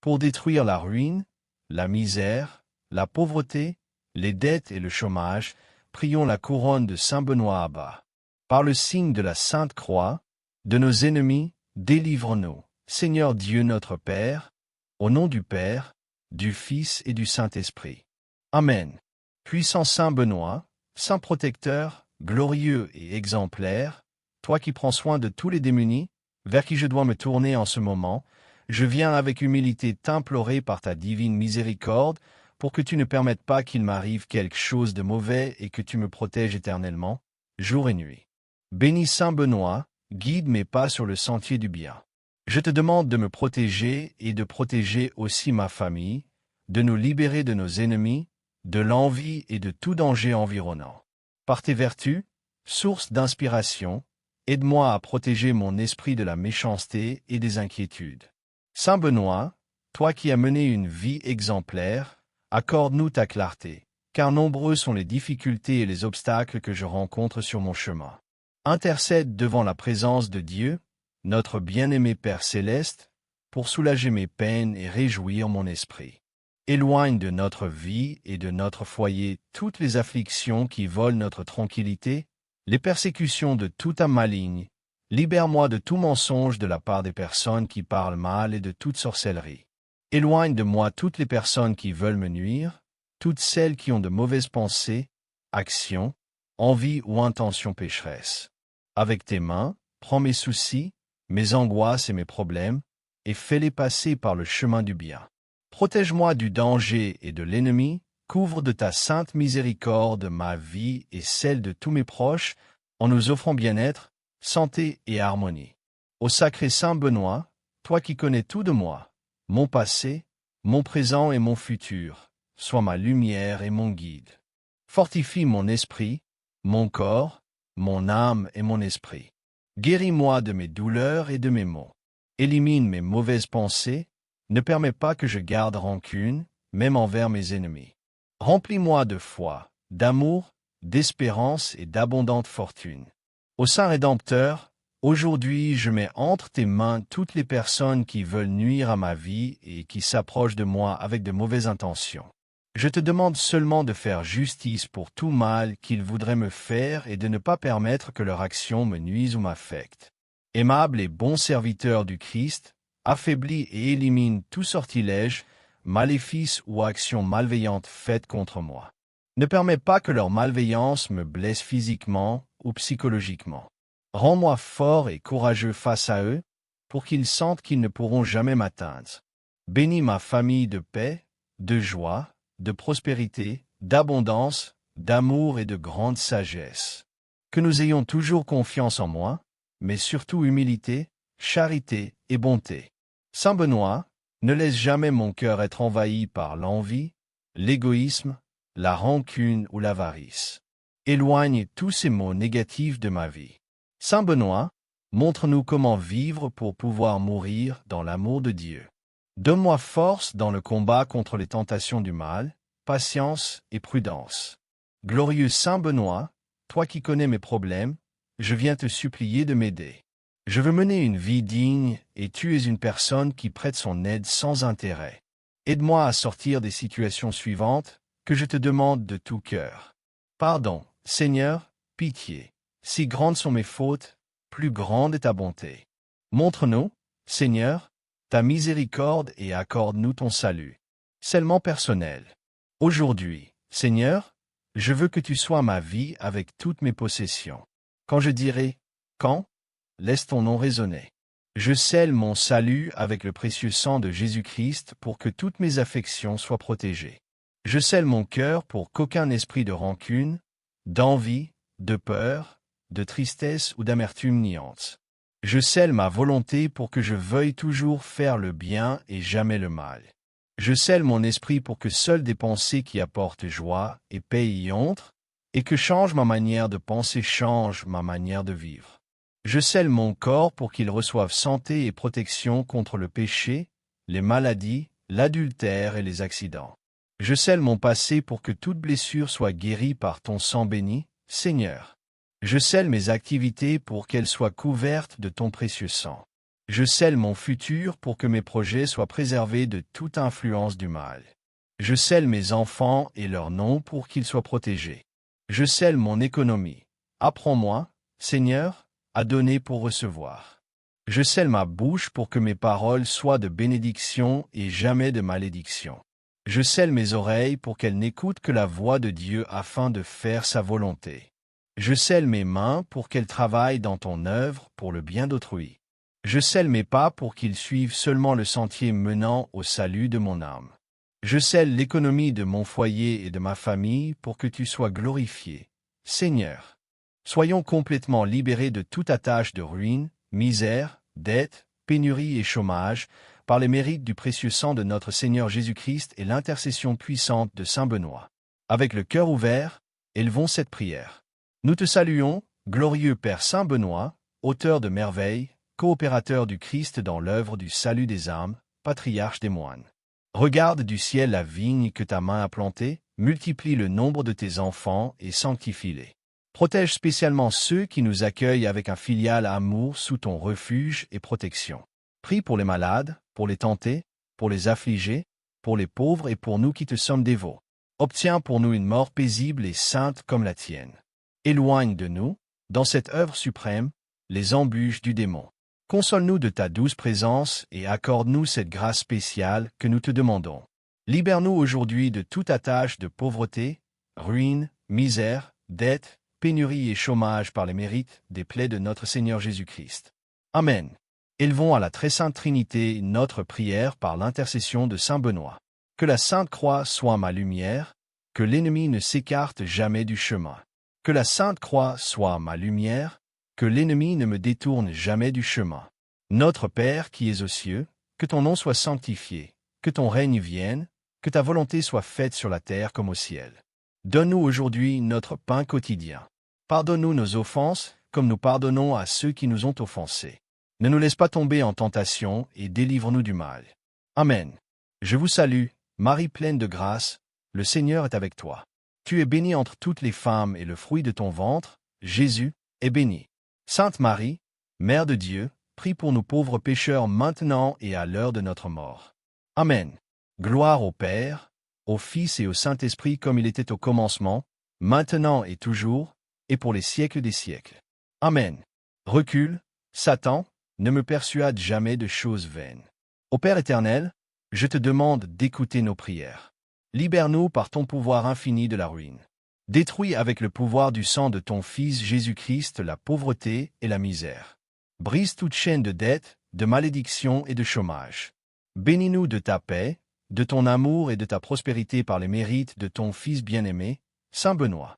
pour détruire la ruine, la misère, la pauvreté, les dettes et le chômage, prions la couronne de Saint Benoît à bas. Par le signe de la Sainte Croix, de nos ennemis, délivre-nous, Seigneur Dieu notre Père, au nom du Père, du Fils et du Saint-Esprit. Amen. Puissant Saint Benoît, Saint protecteur, glorieux et exemplaire, toi qui prends soin de tous les démunis, vers qui je dois me tourner en ce moment, je viens avec humilité t'implorer par ta divine miséricorde, pour que tu ne permettes pas qu'il m'arrive quelque chose de mauvais et que tu me protèges éternellement, jour et nuit. Bénis Saint Benoît, guide mes pas sur le sentier du bien. Je te demande de me protéger et de protéger aussi ma famille, de nous libérer de nos ennemis, de l'envie et de tout danger environnant. Par tes vertus, source d'inspiration, aide-moi à protéger mon esprit de la méchanceté et des inquiétudes. Saint Benoît, toi qui as mené une vie exemplaire, accorde-nous ta clarté, car nombreux sont les difficultés et les obstacles que je rencontre sur mon chemin. Intercède devant la présence de Dieu, notre bien-aimé Père céleste, pour soulager mes peines et réjouir mon esprit. Éloigne de notre vie et de notre foyer toutes les afflictions qui volent notre tranquillité, les persécutions de tout âme maligne. Libère-moi de tout mensonge de la part des personnes qui parlent mal et de toute sorcellerie. Éloigne de moi toutes les personnes qui veulent me nuire, toutes celles qui ont de mauvaises pensées, actions, envies ou intentions pécheresses. Avec tes mains, prends mes soucis, mes angoisses et mes problèmes, et fais-les passer par le chemin du bien. Protège-moi du danger et de l'ennemi, couvre de ta sainte miséricorde ma vie et celle de tous mes proches, en nous offrant bien-être, santé et harmonie. Ô sacré Saint Benoît, toi qui connais tout de moi, mon passé, mon présent et mon futur, sois ma lumière et mon guide. Fortifie mon esprit, mon corps, mon âme et mon esprit. Guéris-moi de mes douleurs et de mes maux. Élimine mes mauvaises pensées, ne permets pas que je garde rancune, même envers mes ennemis. Remplis-moi de foi, d'amour, d'espérance et d'abondante fortune. Ô Saint Rédempteur, aujourd'hui je mets entre tes mains toutes les personnes qui veulent nuire à ma vie et qui s'approchent de moi avec de mauvaises intentions. Je te demande seulement de faire justice pour tout mal qu'ils voudraient me faire et de ne pas permettre que leur action me nuise ou m'affecte. Aimable et bon serviteur du Christ, affaiblis et élimine tout sortilège, maléfice ou action malveillante faite contre moi. Ne permets pas que leur malveillance me blesse physiquement ou psychologiquement. Rends-moi fort et courageux face à eux, pour qu'ils sentent qu'ils ne pourront jamais m'atteindre. Bénis ma famille de paix, de joie, de prospérité, d'abondance, d'amour et de grande sagesse. Que nous ayons toujours confiance en moi, mais surtout humilité, charité et bonté. Saint Benoît, ne laisse jamais mon cœur être envahi par l'envie, l'égoïsme, la rancune ou l'avarice. Éloigne tous ces maux négatifs de ma vie. Saint Benoît, montre-nous comment vivre pour pouvoir mourir dans l'amour de Dieu. Donne-moi force dans le combat contre les tentations du mal, patience et prudence. Glorieux Saint Benoît, toi qui connais mes problèmes, je viens te supplier de m'aider. Je veux mener une vie digne et tu es une personne qui prête son aide sans intérêt. Aide-moi à sortir des situations suivantes que je te demande de tout cœur. Pardon, Seigneur, pitié. Si grandes sont mes fautes, plus grande est ta bonté. Montre-nous, Seigneur, ta miséricorde et accorde-nous ton salut. Seulement personnel. Aujourd'hui, Seigneur, je veux que tu sois ma vie avec toutes mes possessions. Quand je dirai « quand », laisse ton nom résonner. Je scelle mon salut avec le précieux sang de Jésus-Christ pour que toutes mes affections soient protégées. Je scelle mon cœur pour qu'aucun esprit de rancune, d'envie, de peur, de tristesse ou d'amertume n'y entre. Je scelle ma volonté pour que je veuille toujours faire le bien et jamais le mal. Je scelle mon esprit pour que seules des pensées qui apportent joie et paix y entrent, et que change ma manière de penser change ma manière de vivre. Je scelle mon corps pour qu'il reçoive santé et protection contre le péché, les maladies, l'adultère et les accidents. Je scelle mon passé pour que toute blessure soit guérie par ton sang béni, Seigneur. Je scelle mes activités pour qu'elles soient couvertes de ton précieux sang. Je scelle mon futur pour que mes projets soient préservés de toute influence du mal. Je scelle mes enfants et leurs noms pour qu'ils soient protégés. Je scelle mon économie. Apprends-moi, Seigneur, à donner pour recevoir. Je scelle ma bouche pour que mes paroles soient de bénédiction et jamais de malédiction. Je scelle mes oreilles pour qu'elles n'écoutent que la voix de Dieu afin de faire sa volonté. Je scelle mes mains pour qu'elles travaillent dans ton œuvre pour le bien d'autrui. Je scelle mes pas pour qu'ils suivent seulement le sentier menant au salut de mon âme. Je scelle l'économie de mon foyer et de ma famille pour que tu sois glorifié. Seigneur, soyons complètement libérés de toute attache de ruine, misère, dette, pénurie et chômage, par les mérites du précieux sang de notre Seigneur Jésus-Christ et l'intercession puissante de Saint Benoît. Avec le cœur ouvert, élevons cette prière. Nous te saluons, glorieux Père Saint Benoît, auteur de merveilles, coopérateur du Christ dans l'œuvre du salut des âmes, patriarche des moines. Regarde du ciel la vigne que ta main a plantée, multiplie le nombre de tes enfants et sanctifie-les. Protège spécialement ceux qui nous accueillent avec un filial amour sous ton refuge et protection. Prie pour les malades, pour les tentés, pour les affligés, pour les pauvres et pour nous qui te sommes dévots. Obtiens pour nous une mort paisible et sainte comme la tienne. Éloigne de nous, dans cette œuvre suprême, les embûches du démon. Console-nous de ta douce présence et accorde-nous cette grâce spéciale que nous te demandons. Libère-nous aujourd'hui de toute attache de pauvreté, ruine, misère, dette, pénurie et chômage par les mérites des plaies de notre Seigneur Jésus-Christ. Amen. Élevons à la très sainte Trinité notre prière par l'intercession de Saint Benoît. Que la Sainte Croix soit ma lumière, que l'ennemi ne s'écarte jamais du chemin. Que la Sainte Croix soit ma lumière, que l'ennemi ne me détourne jamais du chemin. Notre Père qui es aux cieux, que ton nom soit sanctifié, que ton règne vienne, que ta volonté soit faite sur la terre comme au ciel. Donne-nous aujourd'hui notre pain quotidien. Pardonne-nous nos offenses, comme nous pardonnons à ceux qui nous ont offensés. Ne nous laisse pas tomber en tentation et délivre-nous du mal. Amen. Je vous salue, Marie pleine de grâce, le Seigneur est avec toi. Tu es bénie entre toutes les femmes et le fruit de ton ventre, Jésus, est béni. Sainte Marie, Mère de Dieu, prie pour nous pauvres pécheurs maintenant et à l'heure de notre mort. Amen. Gloire au Père, au Fils et au Saint-Esprit comme il était au commencement, maintenant et toujours, et pour les siècles des siècles. Amen. Recule, Satan, ne me persuade jamais de choses vaines. Ô Père éternel, je te demande d'écouter nos prières. Libère-nous par ton pouvoir infini de la ruine. Détruis avec le pouvoir du sang de ton Fils Jésus-Christ la pauvreté et la misère. Brise toute chaîne de dette, de malédiction et de chômage. Bénis-nous de ta paix, de ton amour et de ta prospérité par les mérites de ton Fils bien-aimé, Saint Benoît.